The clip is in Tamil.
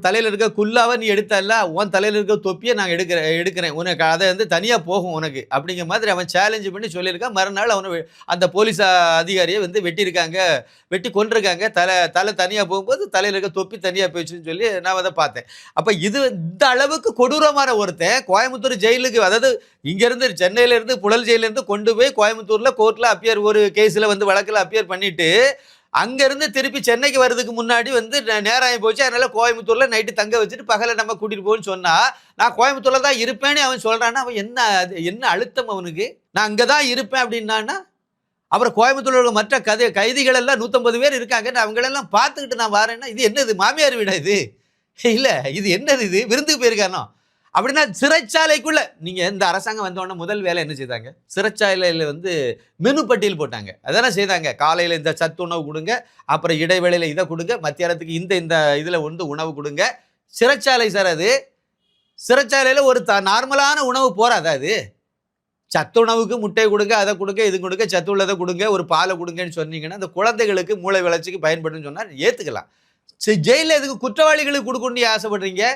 தலையில் இருக்க குல்லாவை நீ எடுத்தல்ல, உன் தலையில் இருக்க தொப்பியை நான் எடுக்கிறேன் உனக்கு அதை வந்து தனியாக போகும் உனக்கு அப்படிங்கிற மாதிரி அவன் சேலஞ்சு பண்ணி சொல்லியிருக்கான். மறுநாள் அவனை அந்த போலீஸ் அதிகாரியை வந்து வெட்டியிருக்காங்க, வெட்டி கொண்டிருக்காங்க. தலை தனியாக போகும்போது தலையில் இருக்க தொப்பி தனியாக போயிடுச்சுன்னு சொல்லி நான் அதை பார்த்தேன். அப்போ இது இந்த அளவுக்கு கொடூரமான ஒருத்தன் கோயம்புத்தூர் ஜெயிலுக்கு, அதாவது இங்கேருந்து சென்னையிலேருந்து புழல் ஜெயிலேருந்து கொண்டு போய் கோயம்புத்தூரில் கோர்ட்டில் அப்பியர் ஒரு கேஸில் வந்து வழக்கில் அப்பியர் பண்ணிட்டு அங்கேருந்து திருப்பி சென்னைக்கு வர்றதுக்கு முன்னாடி வந்து நேரம் ஆகி போச்சு, அதனால கோயம்புத்தூரில் நைட்டு தங்க வச்சுட்டு பகலை நம்ம கூட்டிகிட்டு போகணும்னு சொன்னால் நான் கோயம்புத்தூரில் தான் இருப்பேன்னு அவன் சொல்கிறான்னா அவன் என்ன அழுத்தம் அவனுக்கு? நான் அங்கே தான் இருப்பேன் அப்படின்னான்னா அப்புறம் கோயம்புத்தூரில் உள்ள மற்ற கைதிகள் எல்லாம் 150 பேர் இருக்காங்க, நான் அவங்களெல்லாம் பார்த்துக்கிட்டு நான் வரேன்னா இது என்னது மாமியார் வீடா இது? இல்லை, இது என்னது? இது விருந்துக்கு போயிருக்கானோ? அப்படின்னா சிறைச்சாலைக்குள்ள நீங்க இந்த அரசாங்கம் வந்தோடனே முதல் வேலை என்ன செய்தாங்க? சிறைச்சாலையில் வந்து மெனு பட்டியல் போட்டாங்க. அதானே செய்தாங்க. காலையில் இந்த சத்து உணவு கொடுங்க, அப்புறம் இடைவேளையில் இதை கொடுங்க, மத்தியானத்துக்கு இந்த இதில் வந்து உணவு கொடுங்க. சிறைச்சாலை சார் அது. சிறைச்சாலையில் ஒரு நார்மலான உணவு போறாதா அது? சத்துணவுக்கு முட்டை கொடுங்க, அதை கொடுங்க, இது கொடுங்க, சத்து உள்ளதை கொடுங்க, ஒரு பாலை கொடுங்கன்னு சொன்னீங்கன்னா அந்த குழந்தைகளுக்கு மூளை வளர்ச்சிக்கு பயன்படுன்னு சொன்னால் ஏற்றுக்கலாம். ஜெயிலில் எதுக்கு குற்றவாளிகளுக்கு கொடுக்கணும்னு ஆசைப்படுறீங்க?